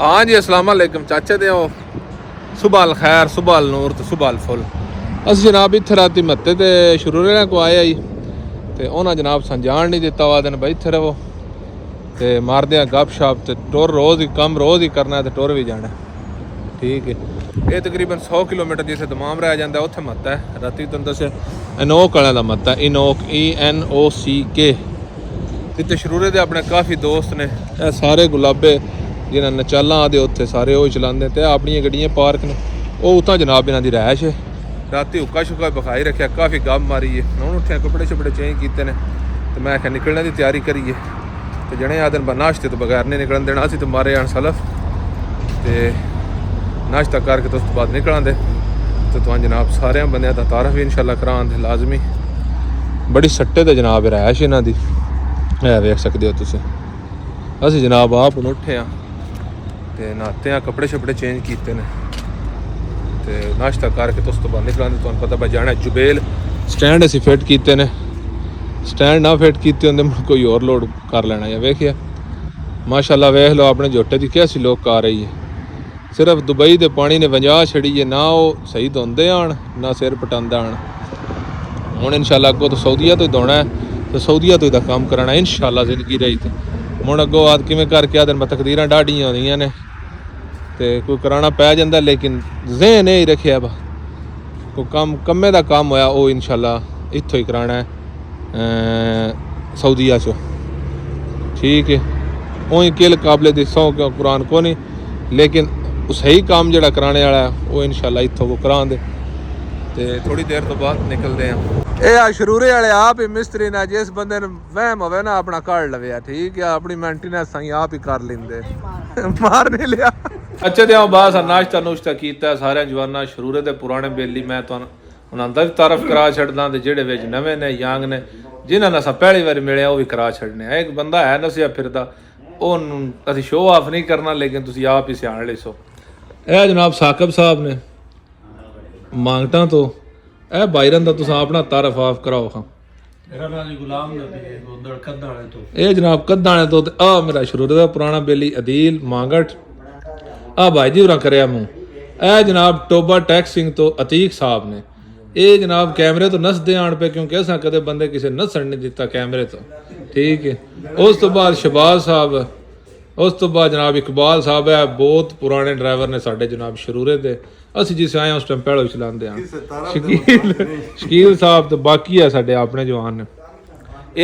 हाँ जी अस्सलाम वालेकुम चाचे दे सुबह अल खैर सुबह अल नूर तो सुबह अल फुल। अस जनाब इत्थे राती मत्ते ते शुरूरे को आए जी ते उन्हें जनाब सन जान नहीं दिता वा दिन भाई इत्थे रवो ते मारदे गप शप ते टुर रोज़ ही कम रोज़ ही करना है ते टुर भी जाना ठीक है। ये तकरीबन 100 किलोमीटर जिसे दमाम रह जाता उत्थे मत्ता है राती तुम दस इनोक वाले का मत्ता इनोक ENOCK। इतने शुरूरे दे अपने काफ़ी दोस्त ने सारे गुलाबे जिन्हें नचाला आदे उत्थे सारे वो चलाते ते अपनी गड्डियाँ पार्क ने वो उतना जनाब इन्हों की रैश है। राती हुक्का शुक्का बखाई रखा काफ़ी गप मारी है हूँ उठे कपड़े शपड़े चेंज किए हैं तो मैं आख्या निकलने की तैयारी करिए तो जने आ दिन नाश्ते तो बगैर नहीं निकलन देना असी तो मारे अनसलफ तो नाश्ता करके तो उस बाद निकल आते तो तुम जनाब सारे बंद का तारफ भी इंशाल्लाह करा दे लाजमी। बड़ी सट्टे तो जनाब रैश इन्हों की है वेख सकते हो तुम। असी जनाब आप हूँ उठे हाँ तो नहाते हैं कपड़े शपड़े चेंज किए हैं तो नाश्ता करके तो उस बाद निकल आते तुम पता भाई जाना जुबेल स्टैंड असी फिट किए ने स्टैंड ना फिट किए होंगे कोई और लोड कर लेना या वेखिया माशाल्लाह वेख लो अपने जोटे की कैसी लोग आ रही है। सिर्फ दुबई के पानी ने वंजा छड़ी है ना वो सही धोंदे आन ना सिर पटांदा आन। हुण इंशाल्लाह अगों तो सऊदीया तो ही धोना है तो सऊदीया तो ही काम कराना इंशाल्लाह जिंदगी रही तो हुण अगों आद किवें करके आ दिन तकदीरां डाढ़ियां होंदियां ने तो कोई कराना पै जांदा लेकिन ज़हन ही रखिया बा कोई काम कम्मे दा काम होया वो इंशाल्लाह इत्थों ही कराना है सऊदीया चो ठीक है। उही किल काबले दी सौ क्यों कुरान को नहीं लेकिन सही काम जोड़ा कराने वाला है वो इंशाल्लाह इत्थों को करा दे तो थोड़ी देर तो बाद निकलते हैं। ये शुरूरे वाले आप ही मिस्त्री ने जिस बंदे ने वहम होवे ना अपना कर लवे ठीक है अपनी मेंटेनेंस आप ही कर लेंदे मार नहीं लिया। अच्छा तो बस नाश्ता नुश्ता किया सारे जवाना शुरूरे के पुराने बेली मैं तो उन्होंने भी तारफ करा छड़दा तो जेडे विच नवे ने यांग ने जिन्होंने अस पहली बार मिले वो भी करा छड़ने। एक बंदा है नसिया फिरदा असी शो ऑफ नहीं करना लेकिन तुम आप ही सियाण ले सो। यह जनाब साकिब साहब ने मांगटा तो यह बायरन का तुम अपना तारफ ऑफ कराओ हाँ ये जनाब कद्दाने तो आ मेरा शुरू का पुराना बेली अदील मांगट आ भाई जी उरा करया मूँह। ए जनाब टोबा टैक्स सिंह तो अतीक साहब ने ये जनाब कैमरे तो नसदे आन पे क्योंकि असा कदे बंदे किसी नसन नहीं दिता कैमरे तो ठीक है। उस तो बाद शहबाज साहब उस तो बाद जनाब इकबाल साहब है बहुत पुराने ड्राइवर ने साढ़े जनाब शुरूरे दे असी जिस आए उस टाइम पहले चलाते हैं शकील साहब तो बाकी है साढ़े अपने जवान ने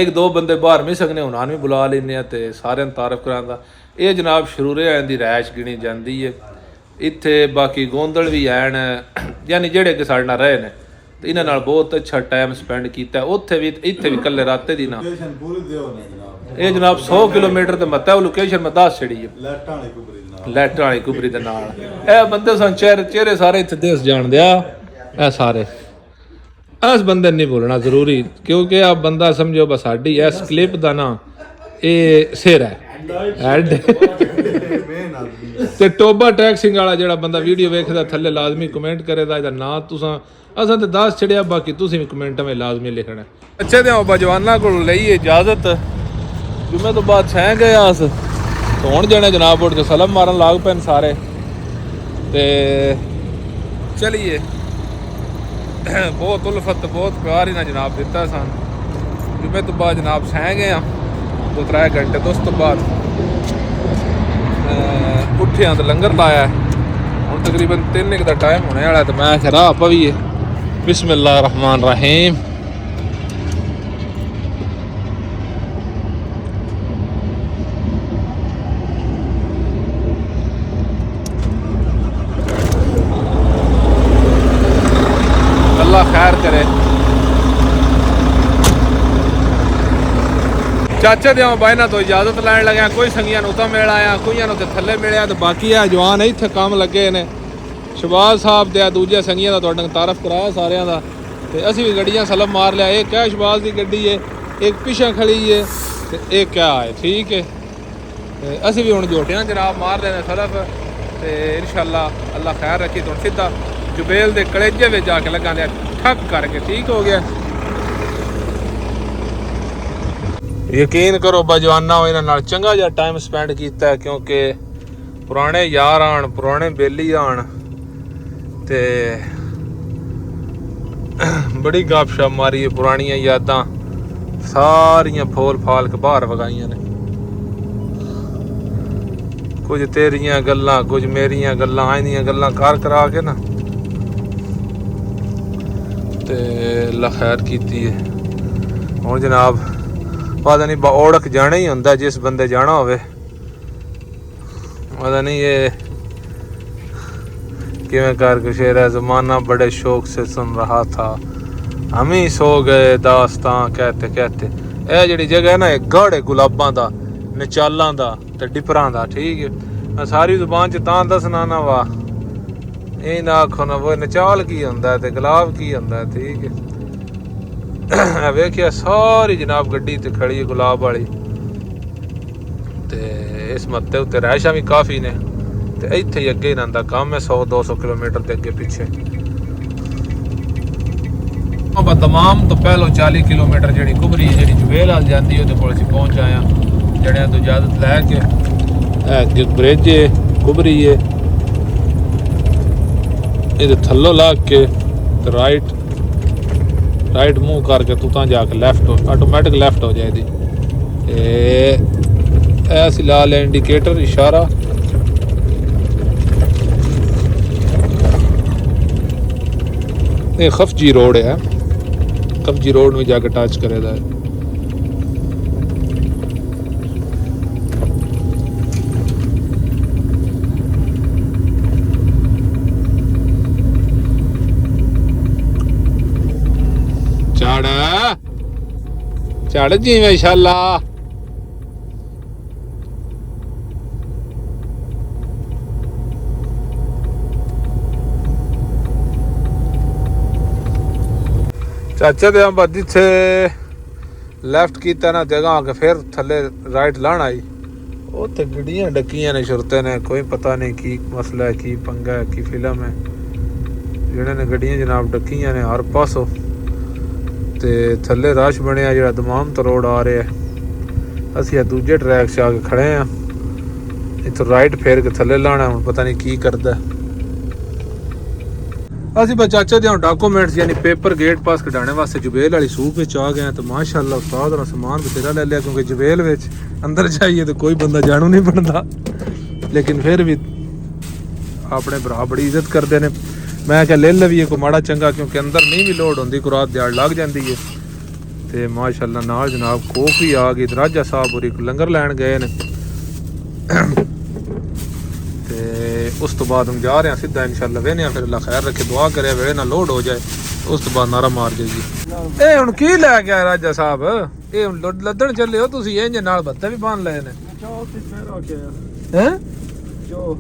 एक दो बंदे बाहर मिल सकने उन्होंने भी बुला लेने तो सारे तारफ करांदा। ये जनाब शुरूरे की रैश गिनी जाती है इत्थे बाकी गोंदल भी हैन यानी जेड़े कि साढ़े नाल रहे ने तो इन्हां बहुत अच्छा टाइम स्पेंड किया उत्थे भी इत्थे भी कल्ले राते दी ना ये जनाब 100 किलोमीटर तो मत है लोकेशन मैं दस छड़ी है लैटां वाली कुबरी दे नाल ए बंदे सन चेहरे सारे इत्थे देस जान दिया ए सारे इस बंदे नहीं बोलना जरूरी क्योंकि आप बंदा समझो बस साडी इस क्लिप का ना ये सिर है हेड ते टोबा टैक्सिंग वाला जो बंदा वीडियो वेखदा थल्ले लाजमी कमेंट करेगा इहदा नाम तुसां असां ते 10 छड़िया बाकी तुसीं भी कमेंट में लाजमी लिखना। अच्छे तो बजवाना को लई इजाजत जुम्मे तो बाद सह गए अस तो हुण जने जनाब उठ के सलम मारन लाग पैन सारे ते चलिए बहुत उल्फत बहुत प्यार इन्हें जनाब दिता सन जुम्मे तो बाद जनाब सह गए हैं 2-3 घंटे तो उस तो बाद उठे तो लंगर लाया हम तकरीबन 3 का टाइम होने वाला तो मैं खरा आप भी है बिस्मिल्लाह रहमान रहीम। अल्लाह खैर करे चाचे दे बायना तो इजाजत लैन लगे कोई संगिया उतना मिल आया कोई तो थले मिले तो बाकी है जवान इतने काम लगे ने शहबाज साहब दे दूजे संगिया का तुहाडे तारफ कराया सारिया का तो असी भी गड्डियां सलम मार लिया एक क्या शहबाज की गड्डी है एक पिछा खड़ी है तो एक क्या है ठीक है असी भी हुण जोटियां जनाब मार देने सलफ तो इंशाल्लाह अल्लाह खैर रखी तो सीधा जुबेल के कलेजे में जाके लगा दिया ठक करके ठीक हो गया। यकीन करो बजवाना इन्होंने चंगा जिहा टाइम स्पेंड किया क्योंकि ਪੁਰਾਣੇ ਯਾਰ ਆਣ, ਪੁਰਾਣੇ ਬੇਲੀ ਆਣ ਤੇ ਬੜੀ ਗੱਪਸ਼ਪ ਮਾਰੀ ਹੈ, ਪੁਰਾਣੀਆਂ ਯਾਦਾਂ ਸਾਰੀਆਂ ਫੋਲ ਫਾਲ ਕੇ ਬਾਹਰ ਵਗਾਈਆਂ ਨੇ। ਕੁਝ ਤੇਰੀਆਂ ਗੱਲਾਂ, ਕੁਝ ਮੇਰੀਆਂ ਗੱਲਾਂ, ਆਈਆਂ ਗੱਲਾਂ ਕਰ ਕਰਾ ਕੇ ਨਾ ਤੇ ਅੱਲਾ ਖੈਰ ਕੀਤੀ ਹੈ। ਹੁਣ ਜਨਾਬ ਪਤਾ ਨਹੀਂ ਔੜਕ ਜਾਣਾ ਹੀ ਹੁੰਦਾ, ਜਿਸ ਬੰਦੇ ਜਾਣਾ ਹੋਵੇ पता नहीं ये किवें कर के शेर है। ज़माना बड़े शौक से सुन रहा था, हम ही सो गए दास्तां कहते कहते। यह जी जगह है ना, एक गढ़ है गुलाबां दा, नचालां दा ते डिपरां दा। ठीक है, मैं सारी जुबान च तां दसना ना वा, ये ना आखो ना वो नचाल की होंदा ते गुलाब की होंदा। ठीक है, वेखिया सारी जनाब गड्डी ते खड़ी है गुलाब वाली ते इस मत्ते उत्ते रहायशां भी काफ़ी ने ते इत्थे ही अगे इन्हां दा काम है 100-200 किलोमीटर के अगे पिछे। दमाम तो पहलों 40 किलोमीटर जी कुबरी जी जुबेल हाल जाती है कोल असीं पहुँच आए हैं। जड़ियां तो इजाजत लैके अगे ब्रिज है कुबरी है, ये थल्लों लाग के राइट मूव करके तू तां जाके लैफ्ट ऑटोमैटिक लैफ्ट हो जाएगी। ऐसी लाल इंडिकेटर इशारा ये खफजी रोड है, खफजी रोड में जाके टच करेगा। चढ़ जी इंशाल्लाह। चाचा दे हम जिथे लैफ्ट किया ना जगह आके फिर थले राइट लाण आई, उत्थे गड्डियां डकियां ने शुरते ने, कोई पता नहीं की मसला है, की पंगा है, की फिल्म है। जिहड़े ने गड्डियां जनाब डकियां ने हर पासों ते थले रश बनया जिहड़ा दमाम तो रोड आ रहा है। असीं दूजे ट्रैक से आके खड़े हैं, इत्थों राइट फेर के थले लाना, हुण पता नहीं की करदा। असीं चाचा दे डॉक्यूमेंट्स यानी पेपर गेट पास कढाने वास्ते जुबेल वाली सूक विच आ गए तो माशाअल्लाह उस्ताद और सामान बथेरा ले लिया, क्योंकि जुबेल विच अंदर जाइए तो कोई बंदा जानू नहीं बनता, लेकिन फिर भी अपने भरा बड़ी इज्जत करते हैं। मैं क्या ले लवीए को माड़ा चंगा, क्योंकि अंदर नहीं भी लोड होंदी, को रात दिहाड़ लग जाती है। तो माशाअल्लाह नाल जनाब कोक भी आ गई, राजा साहब होरी लंगर लैन गए ने। उस तो बाद हम जा रहे हैं सीधा इंशाल्लाह वेने, फिर अल्लाह खैर रखे, दुआ करे वेले ना लोड हो जाए, उस तो बाद नारा मार जाएगी। ए हुन की लै गया राजा साहब, ए हुन लद्दण चले हो तुसी, इंज नाल बत्ते भी बांध लए ने हैं जो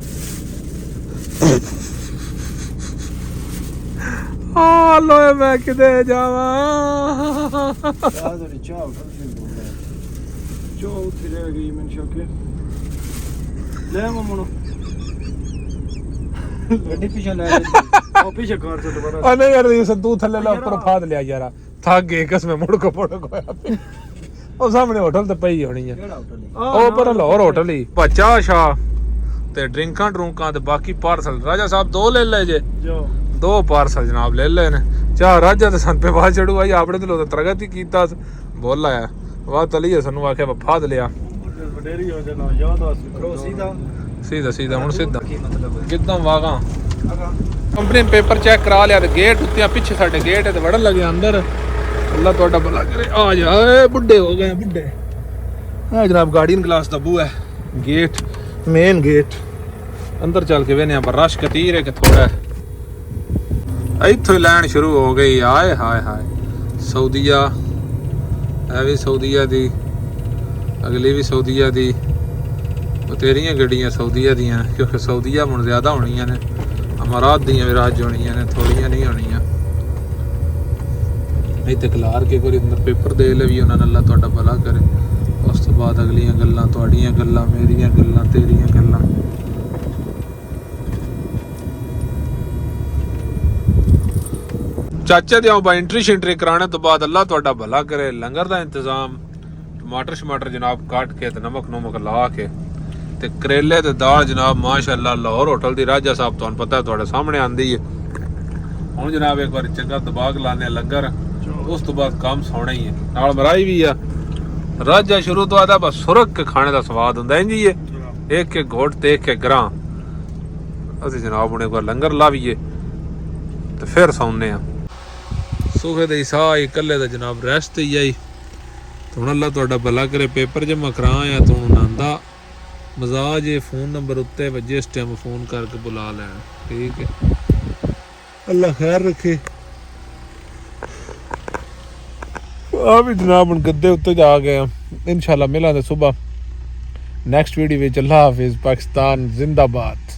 आ लो मैं किदे जावां जो उठी रह गई मन शौके ले ममनो गड्डी पीछे ले ओ पीछे कार से दोबारा आ नहीं यार, ये तू थल्ले ला ऊपर फाद लिया यार, थक गए कसम मुड़ को होया पे। ओ सामने होटल ते पई होनी है, ओ पर लाहौर होटल ही बच्चा शाह ते ड्रिंकां ड्रूंकां ते बाकी पार्सल राजा साहब दो ले ले जे, जो दो पार्सल जनाब ले ले ने। चाह राजा ते सन पे बाहर चढ़ू आई, आपने ते लो तरगत ही कीता बोल आया वाह तली है सनु आखे फाद लिया वडेरी हो जाना याद आ सीधा सीधा सीधा हुन सीधा कितना वागा कंपनी पेपर चेक करा लिया ते गेट उत्ते पीछे साडे गेट है ते वड़न लगे अंदर। अल्लाह तोड़ा भला करे, आ जा बुड्ढे हो गए बुड्ढे। हां जनाब गार्डियन क्लास दा बू है गेट, मेन गेट अंदर चल के वेने पर रश कतीर है कि थोड़ा इत्थों लैन शुरू हो गई। आए हाय हाय सऊदीया, है भी सऊदीया दी, अगली भी सऊदीया दी, बतेरियां गड्डियां सऊदीया दियां, क्योंकि सऊदीया हुण ज़्यादा होनियां ने, अमारात दियां भी राज होनियां ने, थोड़ियां नहीं होनियां। इत्थे खलार के कोई अंदर पेपर दे ले भी उन्होंने, अल्लाह तुहाडा भला करे। उस तो बाद अगलियां गल्लां तुहाडियां गल्लां, मेरियां गल्लां, तेरियां गल्लां। चाचा दे आओ एंट्री शेंट्री कराने तो बाद अल्लाह तुहाडा भला करे, लंगर दा इंतजाम टमाटर शमाटर जनाब काट के ते नमक नुमक ला के ਤੇ ਕਰੇਲੇ ਤੇ ਦਾਲ ਜਨਾਬ ਮਾਸ਼ਾਅੱਲਾ ਲਾਹੌਰ ਹੋਟਲ ਦੀ ਰਾਜਾ ਸਾਹਿਬ ਤੁਹਾਨੂੰ ਪਤਾ ਤੁਹਾਡੇ ਸਾਹਮਣੇ ਆਂਦੀ ਹੈ। ਹੁਣ ਜਨਾਬ ਇੱਕ ਵਾਰ ਚੰਗਾ ਦਬਾਗ ਲਾਣੇ ਲੰਗਰ, ਉਸ ਤੋਂ ਬਾਅਦ ਕੰਮ ਸੌਣਾ ਹੀ ਹੈ। ਨਾਲ ਮਰਾਈ ਵੀ ਆ। ਰਾਜਾ ਸ਼ੁਰੂ ਤੋਂ ਆਦਾ ਬਸ ਸੁਰਖ ਕੇ ਖਾਣੇ ਦਾ ਸਵਾਦ ਹੁੰਦਾ ਇੰਜੀ ਹੈ, ਇੱਕ ਇੱਕ ਘੋਟ ਤੇ ਇੱਕ ਇੱਕ ਗਰਾਂ। ਅਸੀਂ ਜਨਾਬ ਹੁਣ ਇੱਕ ਵਾਰ ਲੰਗਰ ਲਾਵੀਏ ਤੇ ਫਿਰ ਸੌਂਦੇ ਆ। ਸੁਖੇ ਦੇ ਸਾਹ ਹੀ ਇਕੱਲੇ ਦਾ ਜਨਾਬ ਰੈਸਟ ਹੀ ਆਈ। ਹੁਣ ਅੱਲਾ ਤੁਹਾਡਾ ਭਲਾ ਕਰੇ, ਪੇਪਰ ਜਮਾ ਕਰਾਂ ਆ ਤੁਹਾਨੂੰ ਨਾਂਦਾ ਮਜ਼ਾਜ ਇਹ ਫੋਨ ਨੰਬਰ ਉੱਤੇ ਵੱਜੇ ਇਸ ਟਾਈਮ ਫੋਨ ਕਰਕੇ ਬੁਲਾ ਲੈਣ, ਠੀਕ ਹੈ। ਅੱਲਾ ਖੈਰ ਰੱਖੇ। ਆ ਵੀ ਜਨਾਬ ਹੁਣ ਗੱਦੇ ਉੱਤੇ ਜਾ ਗਏ ਆ। इंशाल्लाह मिलांगे सुबह नेक्स्ट वीडियो विच। अल्लाह हाफिज़। पाकिस्तान जिंदाबाद।